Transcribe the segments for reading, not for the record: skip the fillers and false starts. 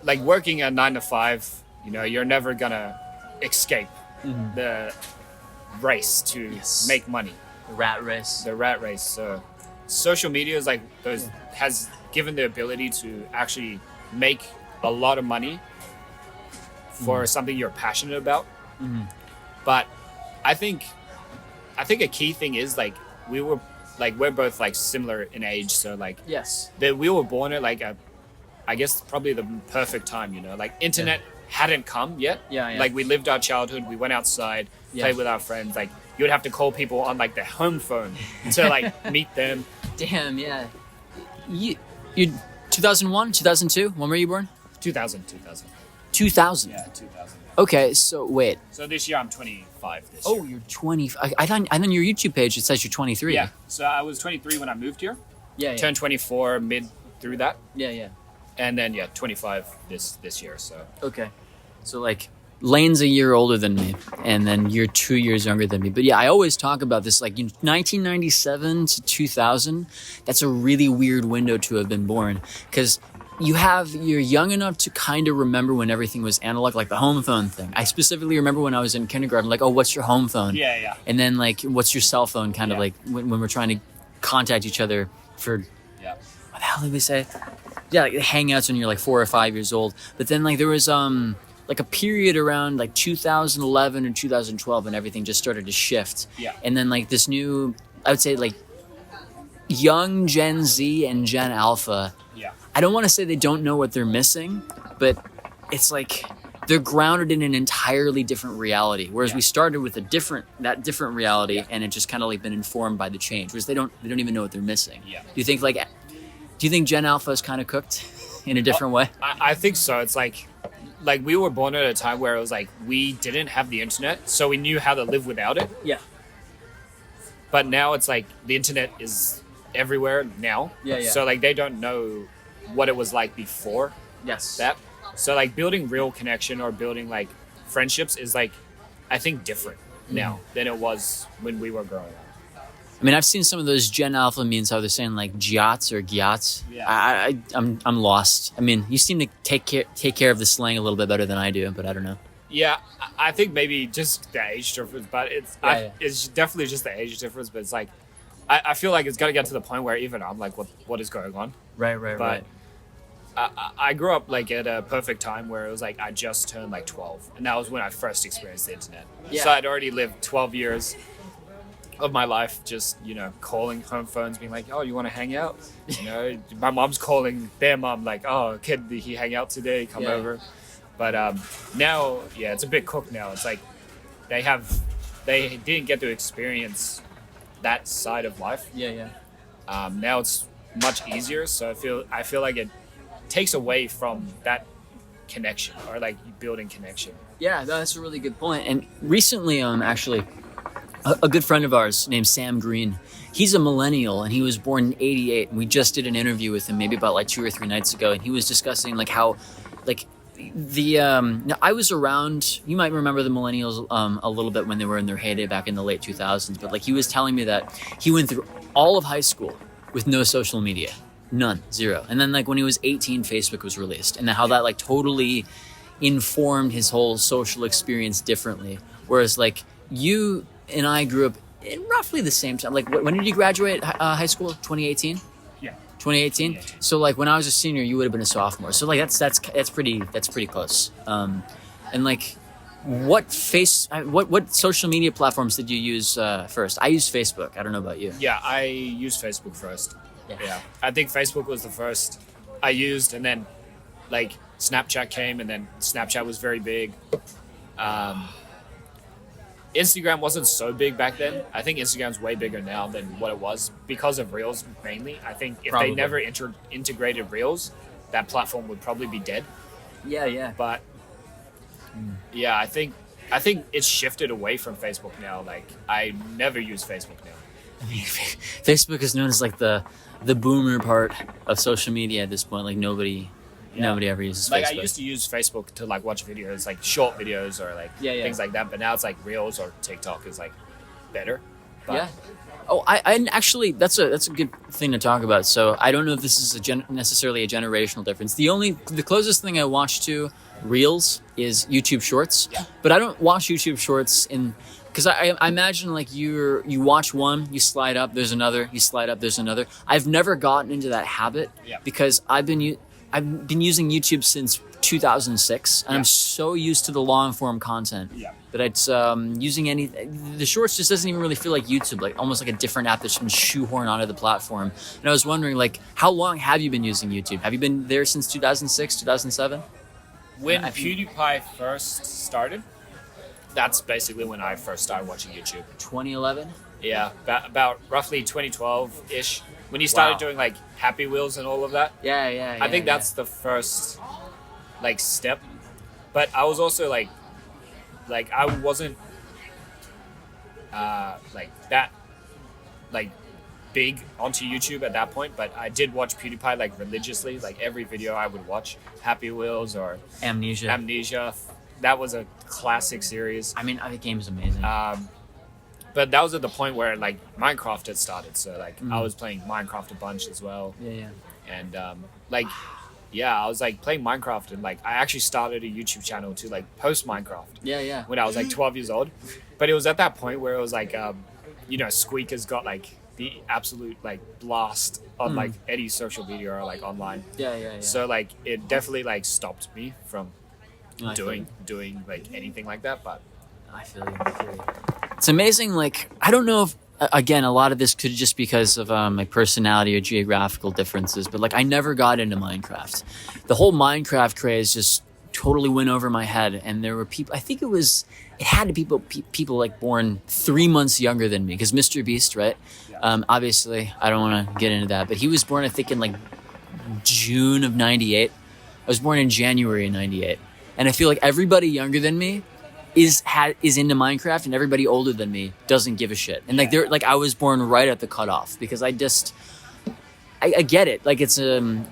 like working a 9 to 5, you know, you're never gonna escape the race to make money. The rat race. The rat race. So social media is like those has given the ability to actually make a lot of money for something you're passionate about. But I think a key thing is like we're both like similar in age, so like that we were born at like I guess probably the perfect time, you know, like internet hadn't come yet. Like we lived our childhood, we went outside, played with our friends, like you would have to call people on like their home phone to like meet them. Damn, yeah. You 2001, 2002, when were you born? 2000. 2000? Yeah, 2000. Okay, so wait. So this year I'm 25 this year. Oh, you're 20. I thought on your YouTube page it says you're 23. Yeah, so I was 23 when I moved here. Yeah. Turned 24 mid through that. Yeah. And then 25 this year, so. Okay. So like Lane's a year older than me, and then you're 2 years younger than me. But yeah, I always talk about this, like 1997 to 2000, that's a really weird window to have been born, because you're young enough to kind of remember when everything was analog, like the home phone thing. I specifically remember when I was in kindergarten, like, oh, what's your home phone? Yeah. And then like, what's your cell phone? Kind of like when we're trying to contact each other for, what the hell did we say? Yeah, like hangouts when you're like 4 or 5 years old. But then like there was like a period around like 2011 or 2012 and everything just started to shift. Yeah. And then like this new, I would say like young Gen Z and Gen Alpha. Yeah. I don't want to say they don't know what they're missing, but it's like they're grounded in an entirely different reality. Whereas we started with that different reality, and it just kind of like been informed by the change. Whereas they don't even know what they're missing. Yeah. Do you think Gen Alpha is kind of cooked in a different way? I think so. It's like we were born at a time where it was like we didn't have the internet, so we knew how to live without it. Yeah. But now it's like the internet is everywhere now. Yeah. So like they don't know what it was like before that. So like building real connection or building like friendships is like, I think different now than it was when we were growing up. I mean, I've seen some of those Gen Alpha memes how they're saying like gyats or gyats. Yeah. I'm lost. I mean, you seem to take care of the slang a little bit better than I do, but I don't know. Yeah, I think maybe just the age difference, but it's definitely just the age difference. But it's like, I feel like it's got to get to the point where even I'm like, what is going on? Right. But I grew up like at a perfect time where it was like I just turned like 12, and that was when I first experienced the internet. Yeah. So I'd already lived 12 years of my life just, you know, calling home phones, being like, oh, you want to hang out? You know, my mom's calling their mom like, oh, kid, did he hang out today? Come over. But now, it's a bit cooked now. It's like they didn't get to experience that side of life. Yeah. Now it's much easier, so I feel like it takes away from that connection or like building connection. Yeah, that's a really good point. And recently, actually, a good friend of ours named Sam Green, he's a millennial and he was born in '88. And we just did an interview with him maybe about like 2 or 3 nights ago, and he was discussing like how, like now I was around. You might remember the millennials a little bit when they were in their heyday back in the late 2000s. But like he was telling me that he went through all of high school with no social media. None, zero. And then like when he was 18, Facebook was released, and how that like totally informed his whole social experience differently. Whereas like you and I grew up in roughly the same time. Like when did you graduate high school? 2018? Yeah. 2018? So like when I was a senior, you would have been a sophomore. So like that's pretty close. And like what social media platforms did you use first? I used Facebook. I don't know about you. Yeah, I used Facebook first. Yeah. I think Facebook was the first I used, and then like Snapchat came, and then Snapchat was very big. Instagram wasn't so big back then. I think Instagram's way bigger now than what it was because of Reels mainly. I think if they never integrated Reels, that platform would probably be dead. Yeah. But yeah, I think it's shifted away from Facebook now. Like I never use Facebook now. I mean, Facebook is known as like the boomer part of social media at this point. Like nobody ever uses like Facebook. I used to use Facebook to like watch videos, like short videos or like things like that. But now it's like Reels or TikTok is like better. But Oh, I actually, that's a good thing to talk about. So I don't know if this is necessarily a generational difference. The closest thing I watch to Reels is YouTube Shorts, but I don't watch YouTube Shorts because I imagine like you watch one, you slide up, there's another, you slide up, there's another. I've never gotten into that habit because I've been using YouTube since 2006, and I'm so used to the long form content that it's using the shorts just doesn't even really feel like YouTube, like almost like a different app that's been shoehorned onto the platform. And I was wondering, like, how long have you been using YouTube? Have you been there since 2006, 2007? When PewDiePie first started, that's basically when I first started watching YouTube. 2011? Yeah, about roughly 2012-ish. When you started doing like Happy Wheels and all of that. Yeah. I think that's the first like step. But I was also like I wasn't like that like big onto YouTube at that point, but I did watch PewDiePie like religiously. Like every video I would watch, Happy Wheels or Amnesia. That was a classic series. I mean, the game's amazing. But that was at the point where like Minecraft had started, so like I was playing Minecraft a bunch as well. Yeah. And I was like playing Minecraft, and like I actually started a YouTube channel to like post Minecraft. Yeah. When I was like 12 years old, but it was at that point where it was like, Squeak has got like the absolute like blast on like any social media or like online. Yeah. So like it definitely like stopped me from doing like anything like that. But I feel you. It's amazing. Like, I don't know if, again, a lot of this could just because of my personality or geographical differences, but like I never got into Minecraft. The whole Minecraft craze just totally went over my head, and there were people, I think it had to be people like born 3 months younger than me, because Mr. Beast, right? Obviously, I don't want to get into that, but he was born, I think, in like June of 98. I was born in January of 98. And I feel like everybody younger than me is into Minecraft, and everybody older than me doesn't give a shit. And like they're like, I was born right at the cutoff, because I get it. Like it's an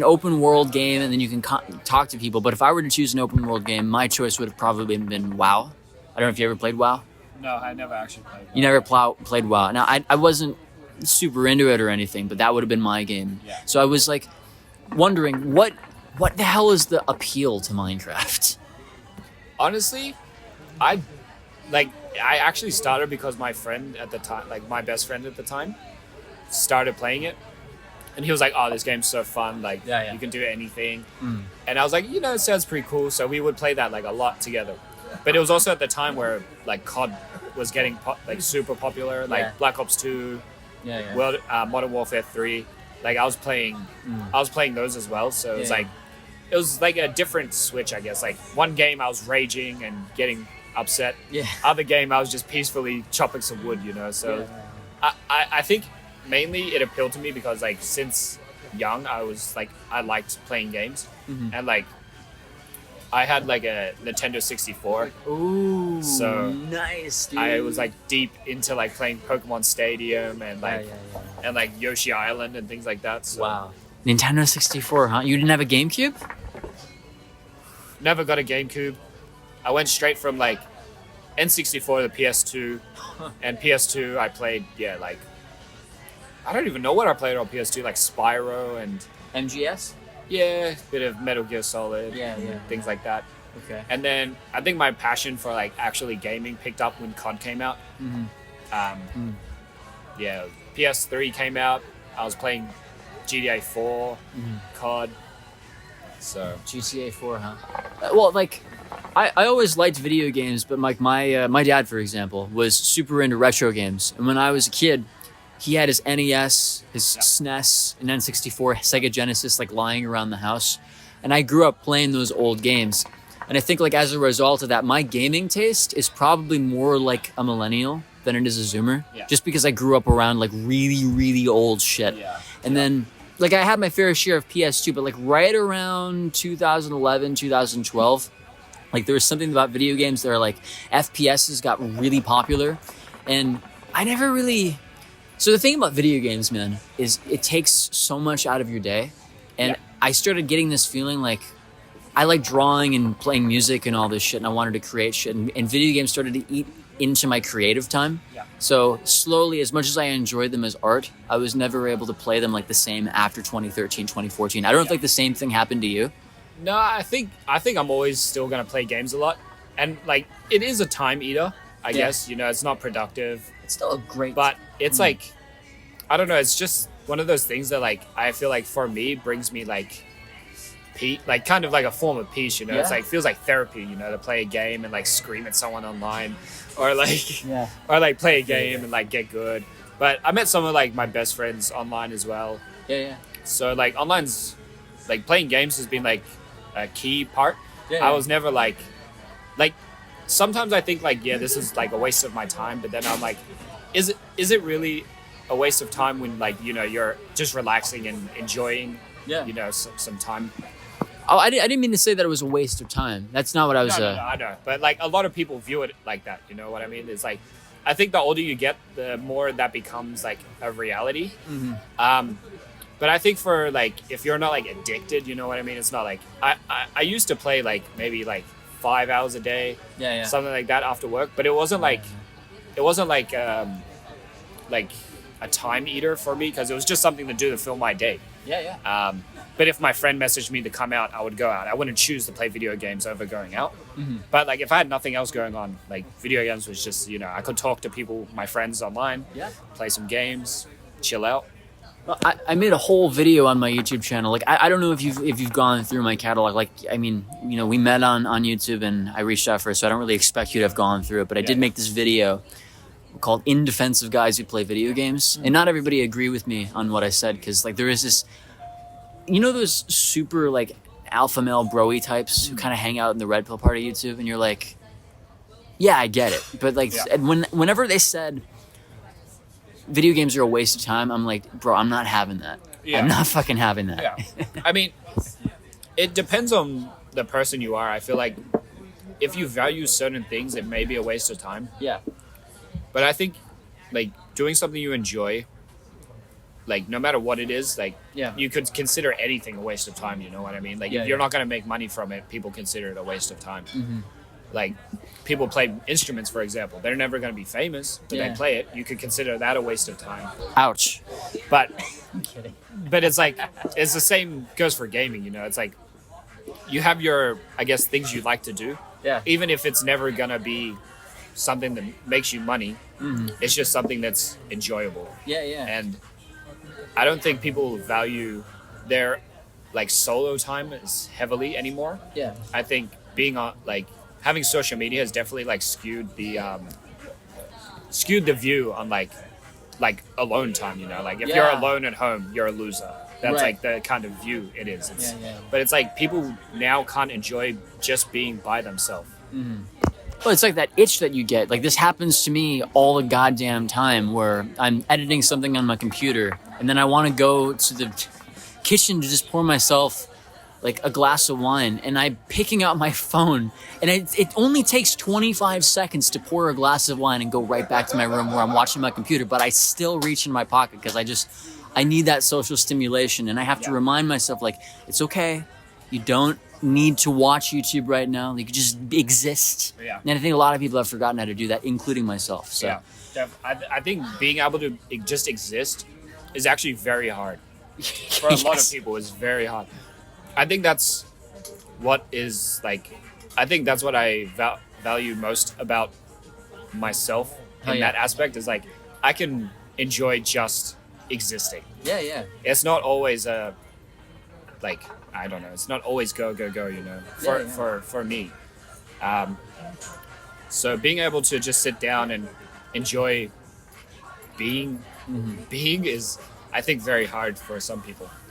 open world game, and then you can talk to people. But if I were to choose an open world game, my choice would have probably been WoW. I don't know if you ever played WoW. No, I never actually played WoW. You never played WoW. Now I wasn't super into it or anything, but that would have been my game. Yeah. So I was like wondering what the hell is the appeal to Minecraft? Honestly, I actually started because my friend at the time, like my best friend at the time, started playing it, and he was like, "Oh, this game's so fun! Like, you can do anything." And I was like, it sounds pretty cool. So we would play that like a lot together. But it was also at the time where like COD was getting like super popular, like Black Ops 2, World Modern Warfare 3. Like I was playing those as well. So it was like a different switch, I guess. Like one game I was raging and getting upset. Other game I was just peacefully chopping some wood, So I think mainly it appealed to me because like since young I was like I liked playing games, and like I had like a Nintendo 64. Ooh, so nice, dude. I was like deep into like playing Pokemon Stadium and like and like Yoshi Island and things like that. So. Wow. Nintendo 64, huh? You didn't have a GameCube? Never got a GameCube. I went straight from like N64 to PS2, and PS2 I played like I don't even know what I played on PS2, like Spyro and MGS. Yeah, bit of Metal Gear Solid. Things like that. Okay. And then I think my passion for like actually gaming picked up when COD came out. Yeah, PS3 came out. I was playing GTA 4, COD. So GTA 4, huh? Well, like, I always liked video games, but like my dad, for example, was super into retro games. And when I was a kid, he had his NES, his SNES, and N64, Sega Genesis, like lying around the house. And I grew up playing those old games. And I think like as a result of that, my gaming taste is probably more like a millennial than it is a Zoomer. Just because I grew up around like really, really old shit. And then like I had my fair share of PS2, but like right around 2011, 2012, like there was something about video games that are like FPSs got really popular. And I never really... So the thing about video games, man, is it takes so much out of your day. And I started getting this feeling like I like drawing and playing music and all this shit, and I wanted to create shit, and video games started to eat into my creative time. Yeah. So slowly, as much as I enjoyed them as art, I was never able to play them like the same after 2013, 2014. I don't think the same thing happened to you. No, I think I'm always still gonna play games a lot, and like it is a time eater. I guess it's not productive. It's still a great, but it's like I don't know. It's just one of those things that like I feel like for me brings me like peace, like kind of like a form of peace. It's like feels like therapy. To play a game and like scream at someone online, or like or like play a game and like get good. But I met some of like my best friends online as well. Yeah. So like online's like playing games has been like a key part. I was never like sometimes I think like this is like a waste of my time, but then I'm like is it really a waste of time when like you're just relaxing and enjoying some time. Oh, I didn't mean to say that it was a waste of time. That's not what I was. No, I know, but like a lot of people view it like that. You know what I mean? It's like I think the older you get, the more that becomes like a reality. But I think for like if you're not like addicted, you know what I mean? It's not like I used to play like maybe like 5 hours a day, something like that after work. But it wasn't like a time eater for me because it was just something to do to fill my day. But if my friend messaged me to come out, I would go out. I wouldn't choose to play video games over going out. But like if I had nothing else going on, like video games was just I could talk to people, my friends online, play some games, chill out. Well, I made a whole video on my YouTube channel. Like I don't know if you've gone through my catalog. Like I mean, we met on YouTube and I reached out first, so I don't really expect you to have gone through it. But I did make this video called "In Defense of Guys Who Play Video Games," and not everybody agreed with me on what I said because like there is this, those super like alpha male bro-y types who kind of hang out in the red pill part of YouTube, and you're like, yeah, I get it, but like whenever they said video games are a waste of time, I'm like, bro, I'm not having that. I'm not fucking having that. I mean, it depends on the person you are. I feel like if you value certain things, it may be a waste of time. But I think like doing something you enjoy, like no matter what it is, like you could consider anything a waste of time. You know what I mean? Like if you're not going to make money from it, people consider it a waste of time. Like people play instruments, for example. They're never going to be famous, but they play it. You could consider that a waste of time. Ouch. But I'm kidding. But it's like it's the same goes for gaming. It's like you have your things you like to do. Even if it's never going to be something that makes you money, it's just something that's enjoyable. And I don't think people value their like solo time as heavily anymore. I think being on like having social media has definitely like skewed the view on like alone time. Like if you're alone at home, you're a loser. That's like the kind of view it is. But it's like people now can't enjoy just being by themselves. Well, it's like that itch that you get. Like this happens to me all the goddamn time where I'm editing something on my computer and then I want to go to the kitchen to just pour myself like a glass of wine and I'm picking out my phone and it only takes 25 seconds to pour a glass of wine and go right back to my room where I'm watching my computer, but I still reach in my pocket because I need that social stimulation and I have to remind myself like, it's okay. You don't need to watch YouTube right now. You can just exist. And I think a lot of people have forgotten how to do that, including myself. So I think being able to just exist is actually very hard. For a lot of people, it's very hard. I think that's what is like. I think that's what I value most about myself in that aspect. Is like I can enjoy just existing. It's not always like I don't know. It's not always go. For me. So being able to just sit down and enjoy being is I think very hard for some people.